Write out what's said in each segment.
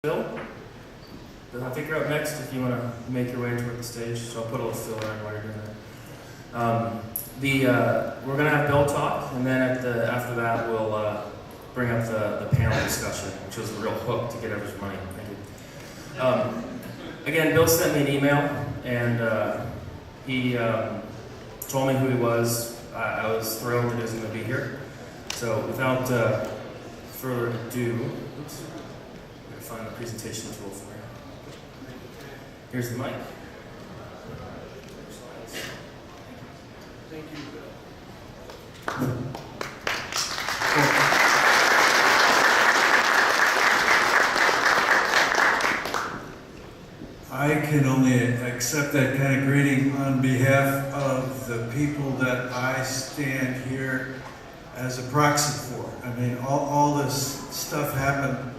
Bill, I think you're up next if you want to make your way toward the stage. So I'll put a little filler in while you're doing that. We're going to have Bill talk, and then after that we'll bring up the panel discussion, which was the real hook to get everyone's money. Thank you. Again, Bill sent me an email, and he told me who he was. I was thrilled that he was going to be here. So without further ado, oops, I'm going to find the presentation tool for you. Here's the mic. Thank you, Bill. I can only accept that kind of greeting on behalf of the people that I stand here as a proxy for. I mean, all this stuff happened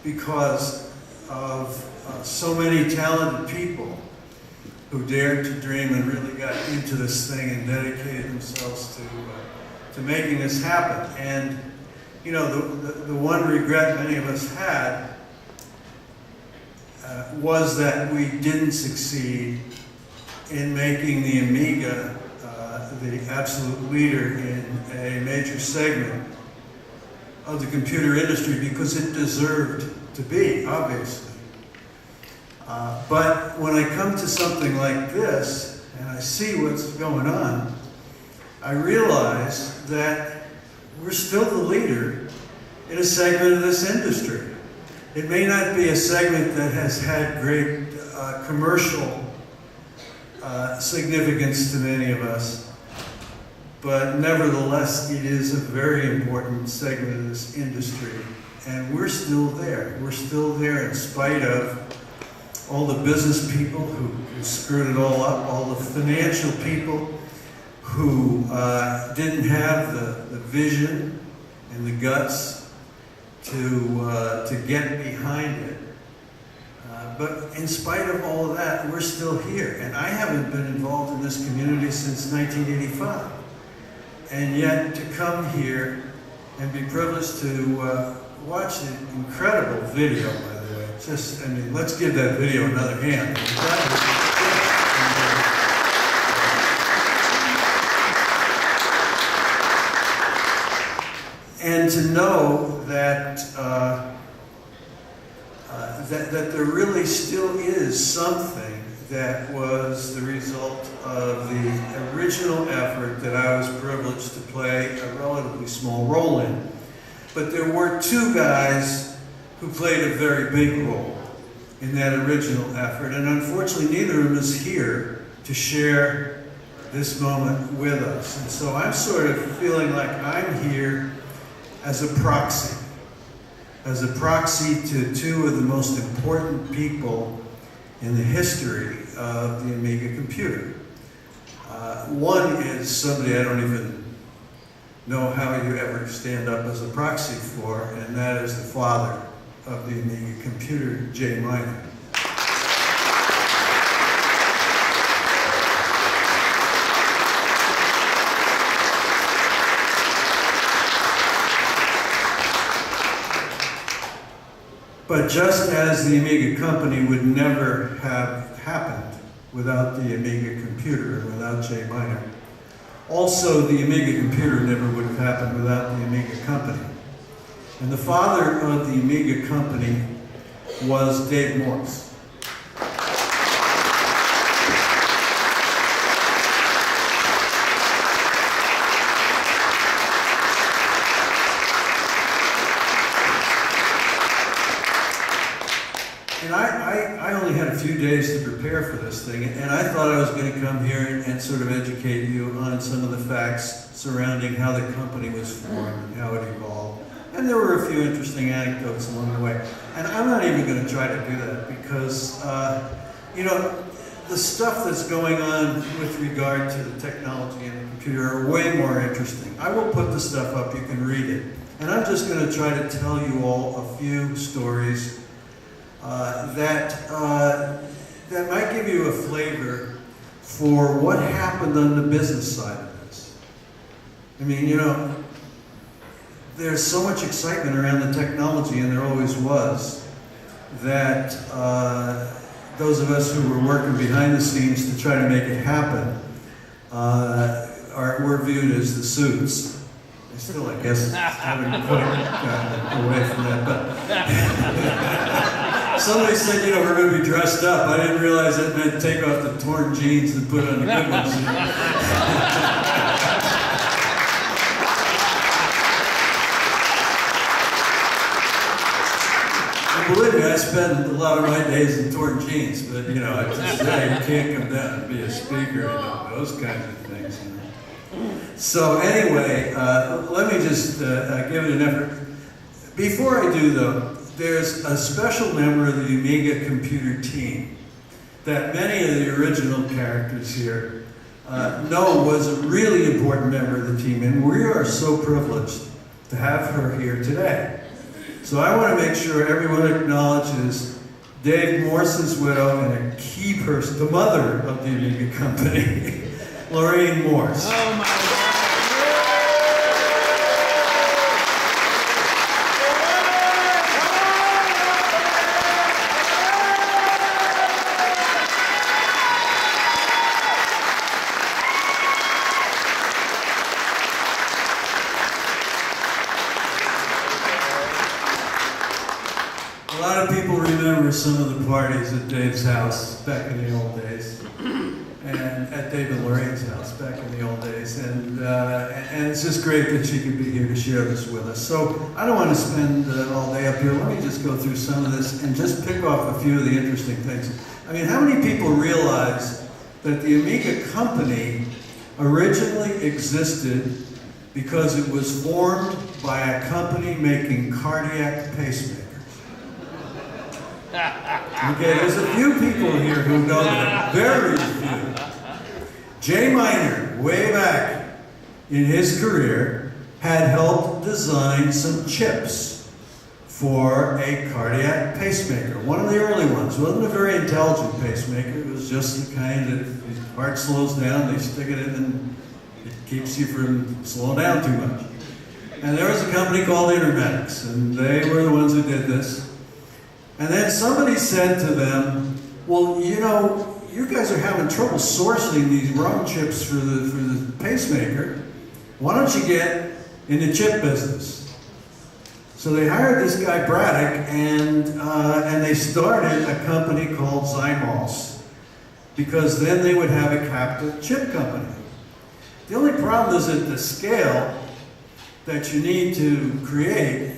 because of so many talented people who dared to dream and really got into this thing and dedicated themselves to making this happen. And, you know, the one regret many of us had was that we didn't succeed in making the Amiga the absolute leader in a major segment of the computer industry, because it deserved to be, obviously. But when I come to something like this, and I see what's going on, I realize that we're still the leader in a segment of this industry. It may not be a segment that has had great commercial significance to many of us, but nevertheless, it is a very important segment of this industry. And we're still there. We're still there in spite of all the business people who screwed it all up, all the financial people who didn't have the vision and the guts to get behind it. But in spite of all of that, we're still here. And I haven't been involved in this community since 1985. And yet to come here and be privileged to watch the incredible video, by the way. Just, I mean, let's give that video another hand. And to know that that there really still is something that was the result of the original effort that I was privileged to play a relatively small role in. But there were two guys who played a very big role in that original effort, and unfortunately neither of them is here to share this moment with us. And so I'm sort of feeling like I'm here as a proxy to two of the most important people in the history of the Amiga computer. One is somebody I don't even know how you ever stand up as a proxy for, and that is the father of the Amiga computer, Jay Miner. But just as the Amiga company would never have happened without the Amiga computer and without Jay Miner, also the Amiga computer never would have happened without the Amiga company. And the father of the Amiga company was Dave Morse. And I only had a few days to prepare for this thing, and I thought I was going to come here and sort of educate you on some of the facts surrounding how the company was formed and how it evolved. And there were a few interesting anecdotes along the way. And I'm not even going to try to do that because, you know, the stuff that's going on with regard to the technology and the computer are way more interesting. I will put the stuff up, you can read it. And I'm just going to try to tell you all a few stories that might give you a flavor for what happened on the business side of this. I mean, you know, there's so much excitement around the technology, and there always was. that those of us who were working behind the scenes to try to make it happen were viewed as the suits. I still, I guess, haven't quite gotten away from that, but somebody said, you know, we're going to be dressed up. I didn't realize that meant take off the torn jeans and put on the good ones. Believe me, I spend a lot of my days in torn jeans, but you know, I just say you can't come down and be a speaker and those kinds of things. You know. So anyway, let me just give it an effort. Before I do though, there's a special member of the Amiga computer team that many of the original characters here know was a really important member of the team, and we are so privileged to have her here today. So I want to make sure everyone acknowledges Dave Morse's widow and a key person, the mother of the Amiga company, Lorraine Morse. Oh my God. A lot of people remember some of the parties at Dave's house back in the old days, and at Dave and Lorraine's house back in the old days, and it's just great that she could be here to share this with us. So I don't want to spend all day up here. Let me just go through some of this and just pick off a few of the interesting things. I mean, how many people realize that the Amiga company originally existed because it was formed by a company making cardiac pacemakers? Okay, there's a few people here who know that. Very few. Jay Miner, way back in his career, had helped design some chips for a cardiac pacemaker. One of the early ones. It wasn't a very intelligent pacemaker. It was just the kind that if your heart slows down, they stick it in and it keeps you from slowing down too much. And there was a company called Intermedics, and they were the ones who did this. And then somebody said to them, well, you know, you guys are having trouble sourcing these ROM chips for the pacemaker. Why don't you get in the chip business? So they hired this guy Braddock, and they started a company called Zymos, because then they would have a captive chip company. The only problem is that the scale that you need to create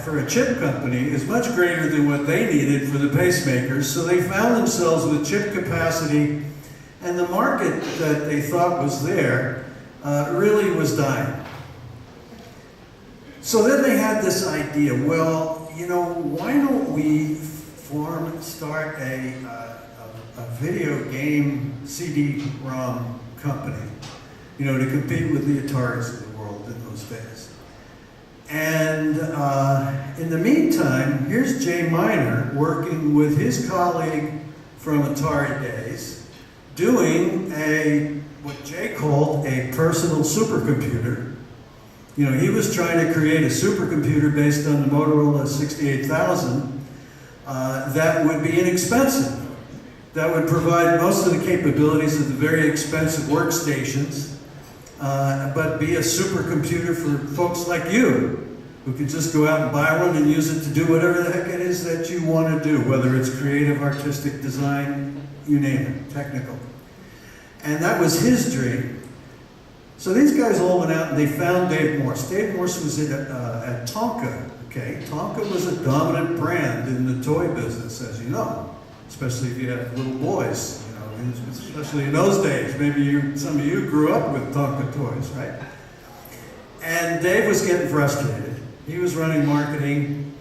for a chip company is much greater than what they needed for the pacemakers, so they found themselves with chip capacity, and the market that they thought was there really was dying. So then they had this idea, well, you know, why don't we start a video game CD-ROM company, you know, to compete with the Ataris of the world in those days. And in the meantime, here's Jay Miner working with his colleague from Atari days, doing what Jay called a personal supercomputer. You know, he was trying to create a supercomputer based on the Motorola 68000 that would be inexpensive, that would provide most of the capabilities of the very expensive workstations, but be a supercomputer for folks like you, who could just go out and buy one and use it to do whatever the heck it is that you want to do, whether it's creative, artistic, design, you name it, technical. And that was his dream. So these guys all went out and they found Dave Morse. Dave Morse was at Tonka, okay? Tonka was a dominant brand in the toy business, as you know, especially if you have little boys, you know, especially in those days. Maybe some of you grew up with Tonka toys, right? And Dave was getting frustrated. He was running marketing,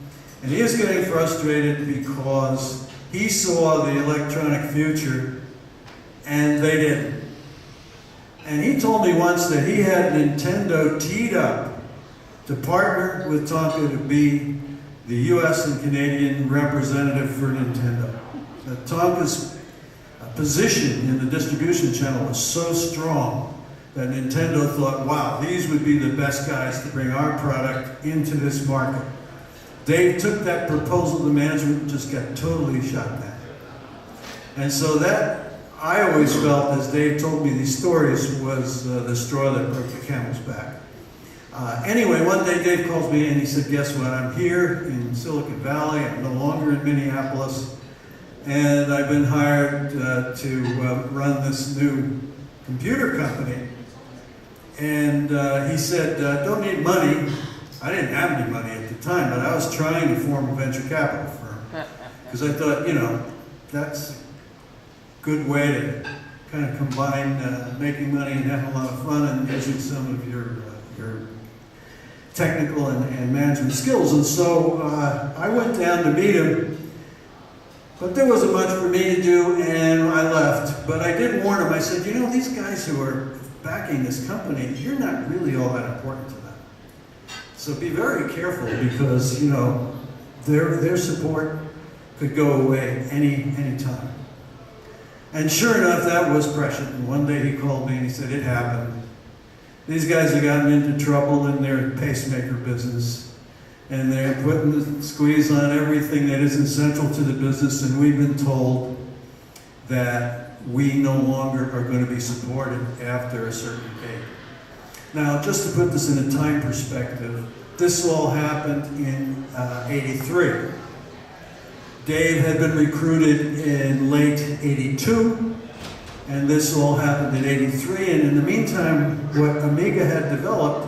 and he was getting frustrated because he saw the electronic future, and they didn't. And he told me once that he had Nintendo teed up to partner with Tonka to be the US and Canadian representative for Nintendo. That Tonka's position in the distribution channel was so strong that Nintendo thought, wow, these would be the best guys to bring our product into this market. Dave took that proposal to management and just got totally shot down. And so that, I always felt, as Dave told me these stories, was the straw that broke the camel's back. Anyway, one day Dave calls me and he said, guess what, I'm here in Silicon Valley, I'm no longer in Minneapolis, and I've been hired to run this new computer company. And he said, don't need money. I didn't have any money at the time, but I was trying to form a venture capital firm. Because I thought, you know, that's a good way to kind of combine making money and having a lot of fun and using some of your technical and management skills. And so I went down to meet him, but there wasn't much for me to do, and I left. But I did warn him. I said, you know, these guys who are backing this company, you're not really all that important to them. So be very careful, because, you know, their support could go away any time. And sure enough, that was prescient. And one day he called me and he said, it happened. These guys have gotten into trouble in their pacemaker business, and they're putting the squeeze on everything that isn't central to the business, and we've been told that we no longer are going to be supported after a certain date. Now, just to put this in a time perspective, this all happened in '83. Dave had been recruited in late '82, and this all happened in '83. And in the meantime, what Amiga had developed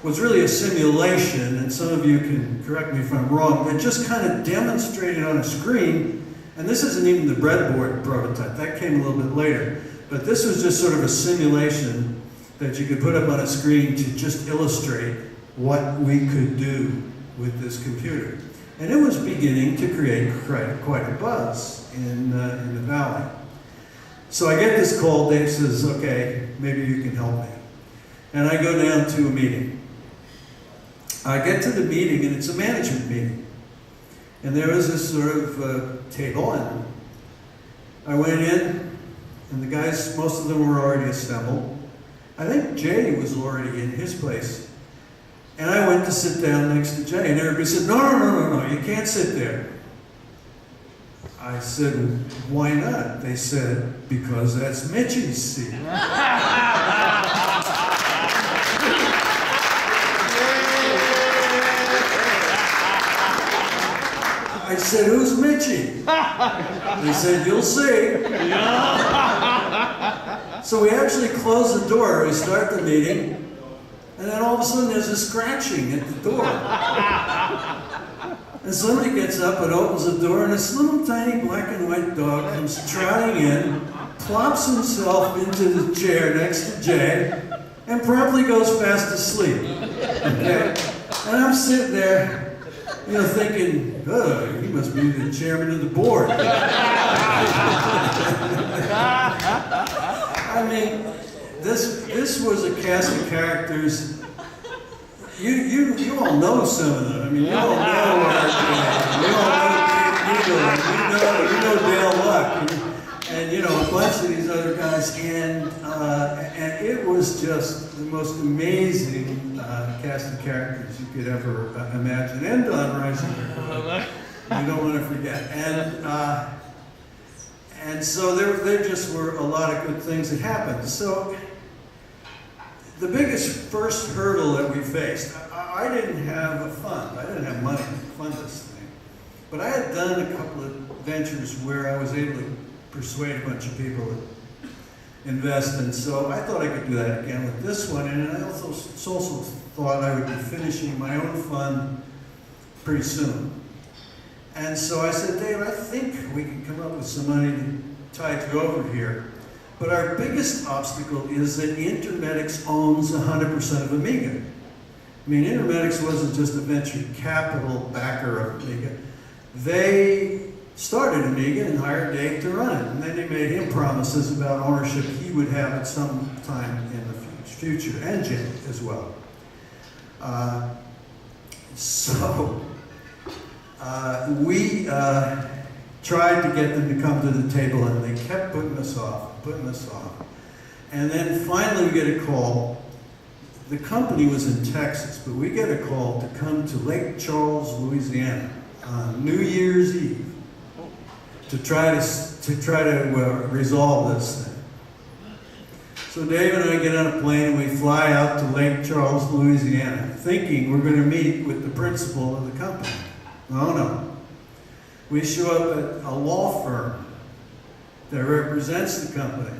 was really a simulation, and some of you can correct me if I'm wrong, that just kind of demonstrated on a screen. And this isn't even the breadboard prototype, that came a little bit later. But this was just sort of a simulation that you could put up on a screen to just illustrate what we could do with this computer. And it was beginning to create quite a buzz in the Valley. So I get this call, Dave says, okay, maybe you can help me. And I go down to a meeting. I get to the meeting, and it's a management meeting. And there was this sort of table, and I went in, and the guys, most of them were already assembled. I think Jay was already in his place. And I went to sit down next to Jay, and everybody said, no, you can't sit there. I said, why not? They said, because that's Mitchie's seat. I said, who's Mitchie? They said, you'll see. So we actually close the door, we start the meeting, and then all of a sudden there's a scratching at the door. And somebody gets up and opens the door, and this little tiny black and white dog comes trotting in, plops himself into the chair next to Jay, and promptly goes fast asleep. Okay? And I'm sitting there, you know, thinking, oh, he must be the chairman of the board. I mean, this was a cast of characters. You all know some of them. I mean, you all know Hart, you know Dale Luck, and you know a bunch of these other guys, and it was just the most amazing cast of characters you could ever imagine. And Don Reisinger, you don't want to forget. And so there just were a lot of good things that happened. So the biggest first hurdle that we faced, I didn't have a fund. I didn't have money to fund this thing. But I had done a couple of ventures where I was able to persuade a bunch of people to invest, and so I thought I could do that again with this one, and I also thought I would be finishing my own fund pretty soon. And so I said, Dave, I think we can come up with some money to tide you over here. But our biggest obstacle is that Intermedics owns 100% of Amiga. I mean, Intermedics wasn't just a venture capital backer of Amiga. They started Amiga and hired Dave to run it. And then they made him promises about ownership he would have at some time in the future, and Jay as well. We tried to get them to come to the table, and they kept putting us off. And then finally we get a call the company was in Texas, but we get a call to come to Lake Charles, Louisiana on New Year's Eve to try to resolve this thing. So Dave and I get on a plane and we fly out to Lake Charles, Louisiana, thinking we're going to meet with the principal of the company. No. We show up at a law firm that represents the company.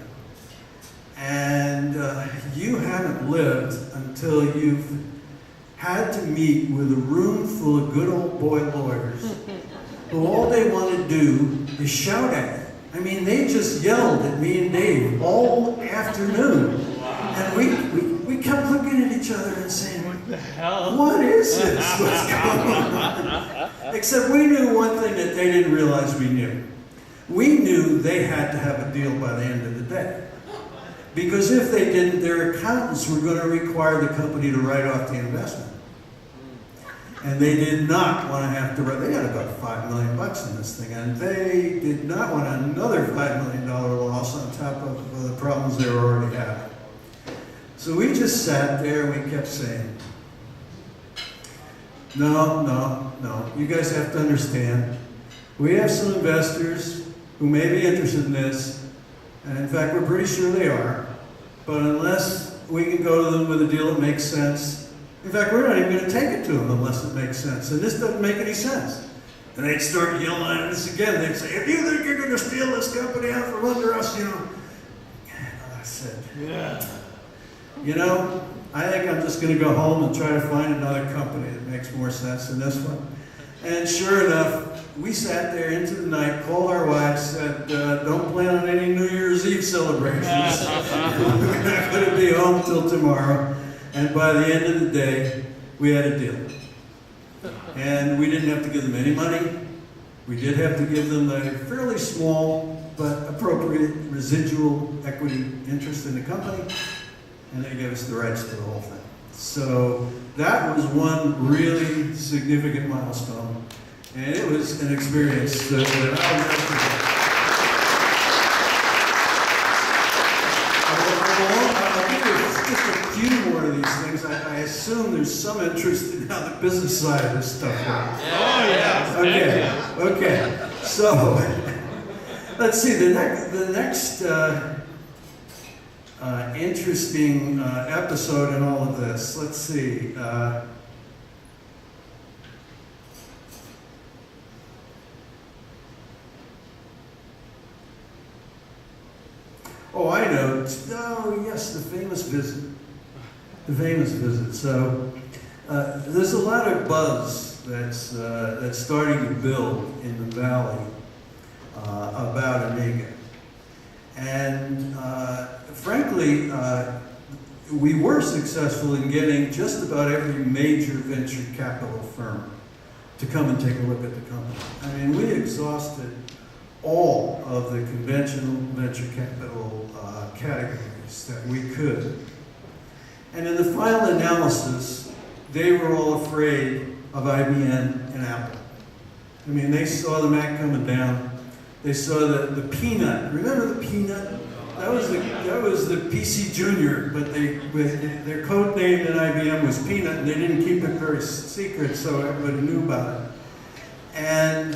And you haven't lived until you've had to meet with a room full of good old boy lawyers who all they want to do is shout at you. I mean, they just yelled at me and Dave all afternoon. And we kept looking at each other and saying, what the hell? What is this? What's going on? Except we knew one thing that they didn't realize we knew. We knew they had to have a deal by the end of the day. Because if they didn't, their accountants were going to require the company to write off the investment. And they did not want to have to write, they had about $5 million in this thing, and they did not want another $5 million loss on top of the problems they were already having. So we just sat there and we kept saying, no, you guys have to understand, we have some investors who may be interested in this, and in fact we're pretty sure they are, but unless we can go to them with a deal that makes sense, in fact, we're not even going to take it to them unless it makes sense. And this doesn't make any sense. And they'd start yelling at us again. They'd say, if you think you're going to steal this company out from under us, And I said, I think I'm just going to go home and try to find another company that makes more sense than this one. And sure enough, we sat there into the night, called our wives, said, don't plan on any New Year's Eve celebrations. We're not going to be home till tomorrow. And by the end of the day, we had a deal. And we didn't have to give them any money. We did have to give them a fairly small but appropriate residual equity interest in the company. And they gave us the rights to the whole thing. So that was one really significant milestone. And it was an experience that I'll never forget. Few more of these things. I assume there's some interest in how the business side of this stuff works. Okay. So let's see. The next interesting episode in all of this. Let's see. Oh, I know. Oh, yes, the famous visit. The famous visit. So there's a lot of buzz that's starting to build in the Valley about Amiga. And frankly, we were successful in getting just about every major venture capital firm to come and take a look at the company. I mean, we exhausted all of the conventional venture capital categories that we could. And in the final analysis, they were all afraid of IBM and Apple. I mean, they saw the Mac coming down. They saw the Peanut. Remember the Peanut? That was the PC Junior, but their code name in IBM was Peanut, and they didn't keep it very secret, so everybody knew about it. And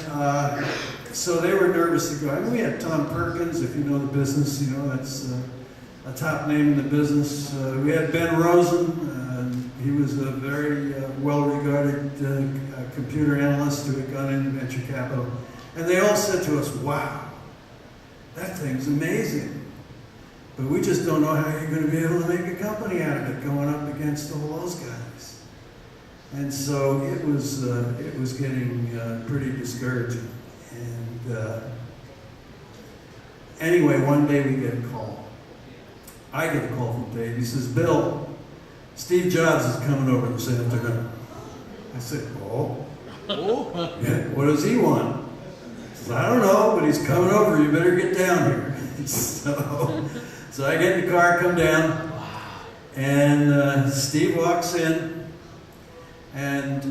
so they were nervous to go. I mean, we had Tom Perkins, if you know the business, that's a top name in the business. We had Ben Rosen. He was a very well-regarded computer analyst who had gone into venture capital. And they all said to us, wow, that thing's amazing. But we just don't know how you're going to be able to make a company out of it going up against all those guys. And so it was getting pretty discouraging. And anyway, one day we get a call. I get a call from Dave. He says, Bill, Steve Jobs is coming over this afternoon. I said, oh? Yeah, what does he want? He says, I don't know, but he's coming over. You better get down here. So I get in the car, come down, and Steve walks in, and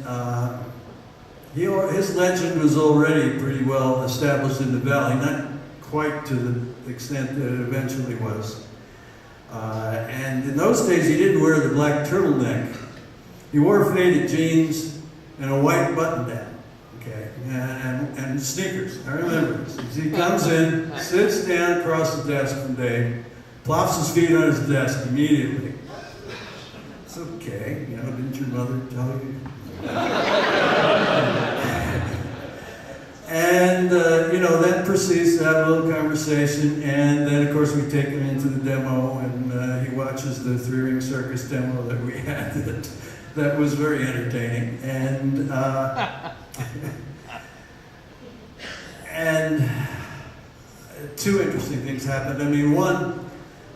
his legend was already pretty well established in the Valley, not quite to the extent that it eventually was. And in those days, he didn't wear the black turtleneck. He wore faded jeans and a white button-down, okay, and sneakers. I remember this. He comes in, sits down across the desk from Dave, plops his feet on his desk immediately. It's okay, you know, didn't your mother tell you? And, you know, then proceeds to have a little conversation, and then, of course, we take him into the demo, and he watches the three-ring circus demo that we had that was very entertaining. And, and two interesting things happened. I mean, one,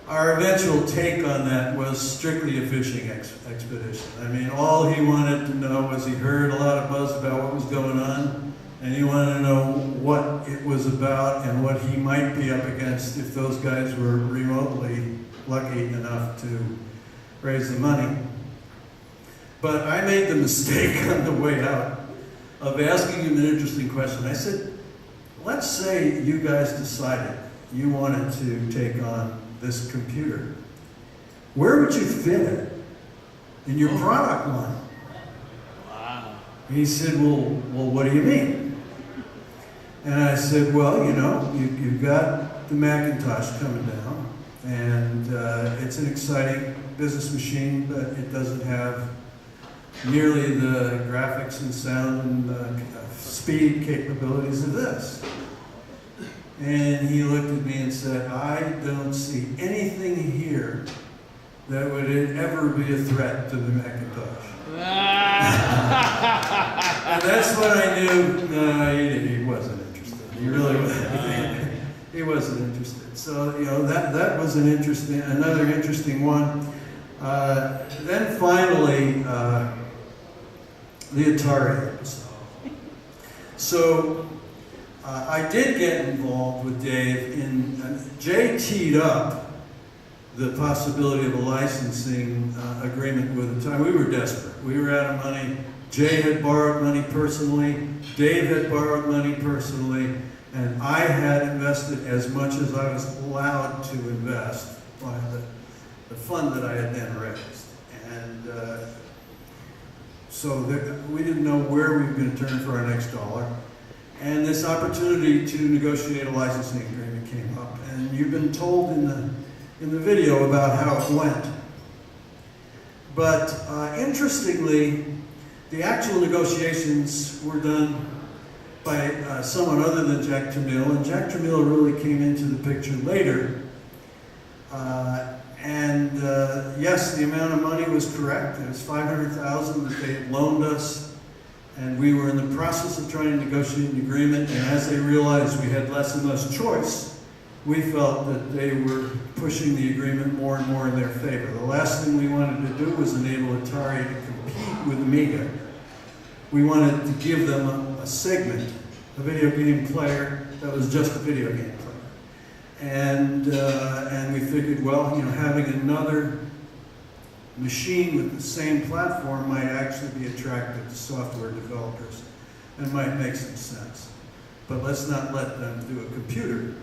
our eventual take on that was strictly a fishing expedition. I mean, all he wanted to know was he heard a lot of buzz about what was going on, and he wanted to know what it was about and what he might be up against if those guys were remotely lucky enough to raise the money. But I made the mistake on the way out of asking him an interesting question. I said, let's say you guys decided you wanted to take on this computer. Where would you fit it in your product line? Wow. He said, well, what do you mean? And I said, well, you know, you've got the Macintosh coming down, and it's an exciting business machine, but it doesn't have nearly the graphics and sound and speed capabilities of this. And he looked at me and said, I don't see anything here that would ever be a threat to the Macintosh. And that's when I knew he wasn't interested. He really wasn't. He wasn't interested. So, you know, that was another interesting one. Then finally, the Atari episode. So, I did get involved with Dave Jay teed up the possibility of a licensing agreement with Atari. We were desperate. We were out of money. Jay had borrowed money personally. Dave had borrowed money personally. And I had invested as much as I was allowed to invest by the fund that I had then raised. And so we didn't know where we were going to turn for our next dollar. And this opportunity to negotiate a licensing agreement came up. And you've been told in the video about how it went. But interestingly, the actual negotiations were done by someone other than Jack Tramiel, and Jack Tramiel really came into the picture later. Yes, the amount of money was correct. It was $500,000 that they had loaned us, and we were in the process of trying to negotiate an agreement, and as they realized we had less and less choice, we felt that they were pushing the agreement more and more in their favor. The last thing we wanted to do was enable Atari to compete with Amiga. We wanted to give them a segment, a video game player that was just a video game player. And we figured, well, you know, having another machine with the same platform might actually be attractive to software developers and might make some sense. But let's not let them do a computer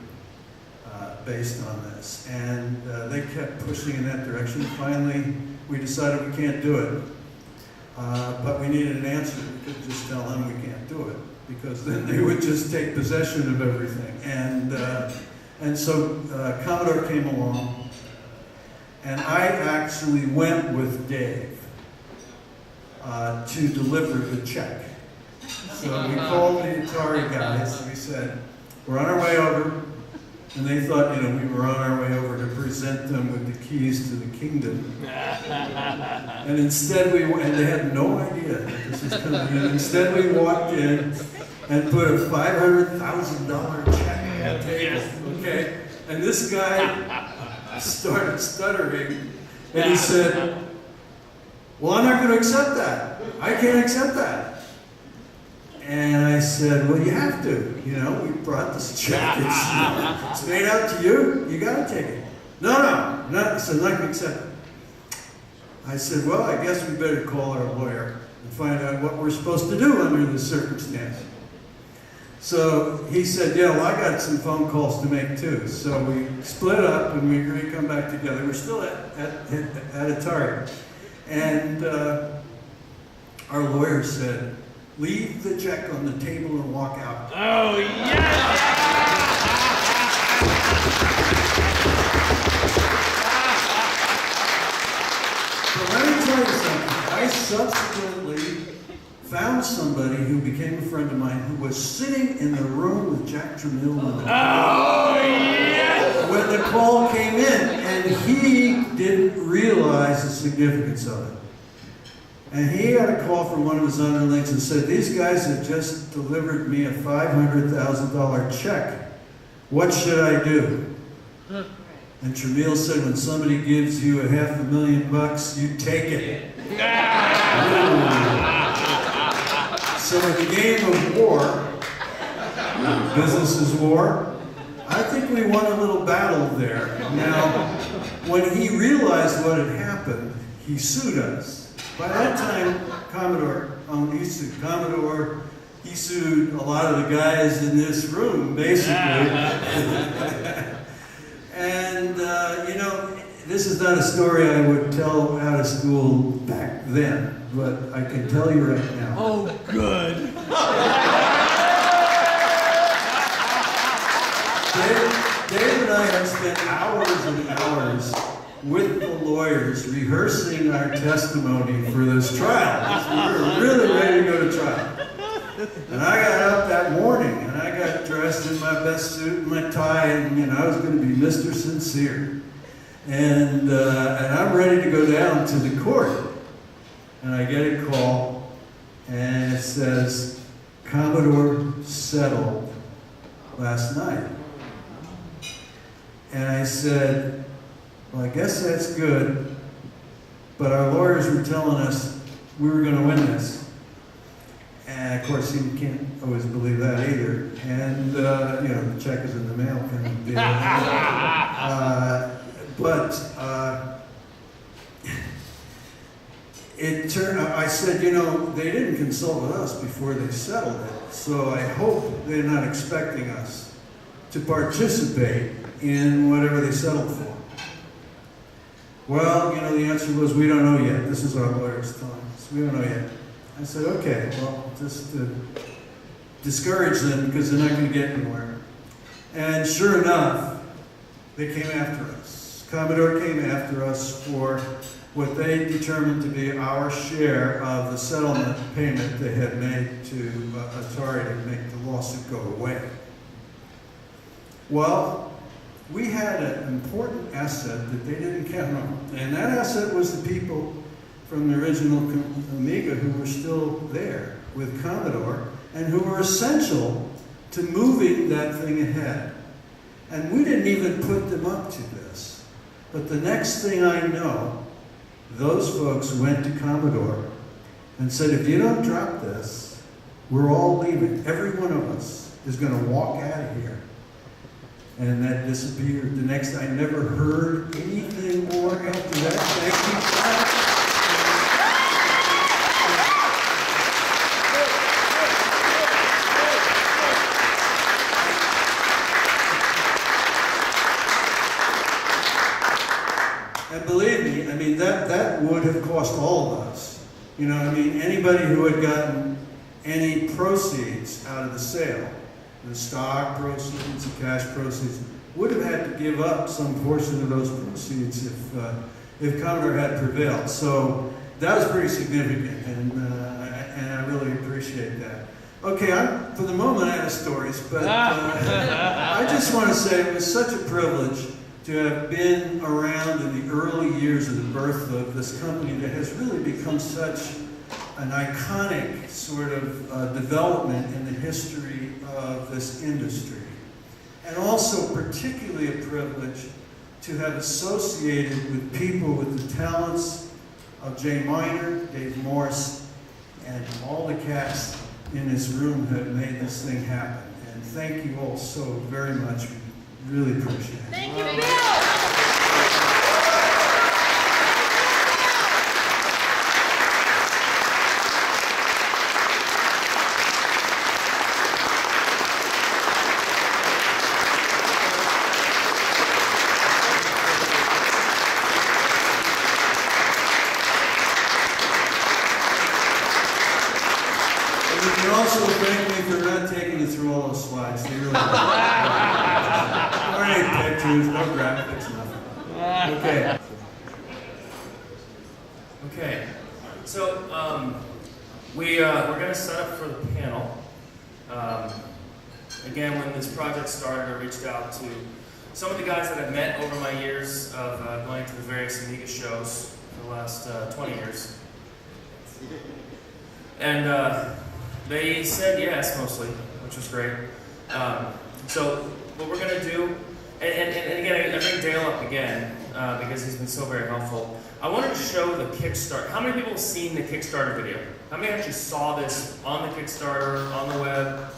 based on this. And they kept pushing in that direction. Finally, we decided we can't do it. But we needed an answer. We couldn't just tell them we can't do it, because then they would just take possession of everything. And so Commodore came along, and I actually went with Dave to deliver the check. So we called the Atari guys, and we said, we're on our way over. And they thought, you know, we were on our way over to present them with the keys to the kingdom. And instead and they had no idea that this was coming in. Instead we walked in and put a $500,000 check on the table, okay? And this guy started stuttering, and he said, well, I'm not going to accept that. I can't accept that. And I said, well, you have to. You know, we brought this check. It's made out to you. You got to take it. No. I said, I'm not going to accept it. I said, well, I guess we better call our lawyer and find out what we're supposed to do under this circumstance. So he said, yeah, well, I got some phone calls to make too. So we split up and we agreed to come back together. We're still at Atari. And our lawyer said, leave the check on the table and walk out. Oh, yes! But let me tell you something. I subsequently found somebody who became a friend of mine who was sitting in the room with Jack Tramiel when the call came in, and he didn't realize the significance of it. And he had a call from one of his underlings and said, these guys have just delivered me a $500,000 check. What should I do? And Tramiel said, when somebody gives you $500,000, you take it. So in the game of war, business is war, I think we won a little battle there. Now, when he realized what had happened, he sued us. By that time, he sued a lot of the guys in this room, basically. And, you know, this is not a story I would tell out of school back then, but I can tell you right now. Oh, good. Dave and I have spent hours and hours with the lawyers rehearsing our testimony for this trial. We were really ready to go to trial. And I got up that morning and I got dressed in my best suit and my tie, and you know, I was going to be Mr. Sincere. And I'm ready to go down to the court. And I get a call and it says, Commodore settled last night. And I said, well, I guess that's good, but our lawyers were telling us we were going to win this. And of course, you can't always believe that either. And, you know, the check is in the mail kind of deal. It turned out, I said, you know, they didn't consult with us before they settled it, so I hope they're not expecting us to participate in whatever they settled for. Well, you know, the answer was, we don't know yet. This is our lawyers telling us. We don't know yet. I said, okay, well, just discourage them because they're not going to get anywhere. And sure enough, they came after us. Commodore came after us for what they determined to be our share of the settlement payment they had made to Atari to make the lawsuit go away. Well, we had an important asset that they didn't count on, and that asset was the people from the original Amiga who were still there with Commodore and who were essential to moving that thing ahead. And we didn't even put them up to this. But the next thing I know, those folks went to Commodore and said, if you don't drop this, we're all leaving. Every one of us is going to walk out of here. And that disappeared. The next, I never heard anything more after that. Thank you. And believe me, I mean, that would have cost all of us. You know, I mean, anybody who had gotten any proceeds out of the sale, the stock proceeds, the cash proceeds, would have had to give up some portion of those proceeds if Commodore had prevailed. So that was pretty significant, and I really appreciate that. Okay, I'm for the moment out of stories, but I just want to say it was such a privilege to have been around in the early years of the birth of this company that has really become such an iconic sort of development in the history of this industry. And also particularly a privilege to have associated with people with the talents of Jay Miner, Dave Morse, and all the cats in this room who have made this thing happen. And thank you all so very much. We really appreciate it. Thank you, Bill. Okay. Okay, so we're going to set up for the panel. Again, when this project started, I reached out to some of the guys that I've met over my years of going to the various Amiga shows for the last 20 years. And they said yes, mostly, which was great. So what we're going to do, and again, I bring Dale up again because he's been so very helpful. I wanted to show the Kickstarter. How many people have seen the Kickstarter video? How many actually saw this on the Kickstarter, on the web?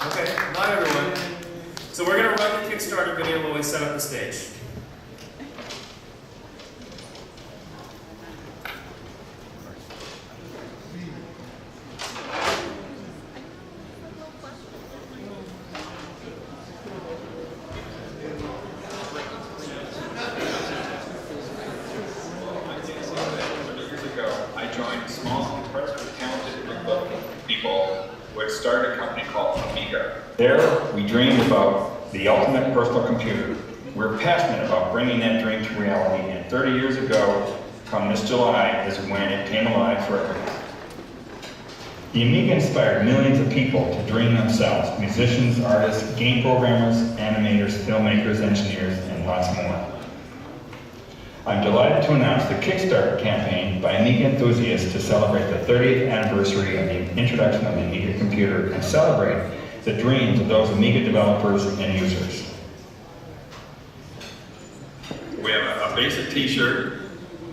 Okay, not everyone. So we're going to run the Kickstarter video while we set up the stage. Joined a small, incredibly talented group of people who had started a company called Amiga. There, we dreamed about the ultimate personal computer. We were passionate about bringing that dream to reality, and 30 years ago, come this July, is when it came alive for everyone. The Amiga inspired millions of people to dream themselves: musicians, artists, game programmers, animators, filmmakers, engineers, and lots more. I'm delighted to announce the Kickstarter campaign by Amiga enthusiasts to celebrate the 30th anniversary of the introduction of the Amiga computer and celebrate the dreams of those Amiga developers and users. We have a basic t-shirt,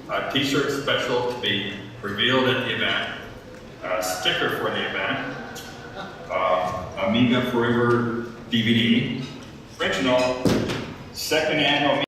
a t-shirt special to be revealed at the event, a sticker for the event, Amiga Forever DVD, original, second annual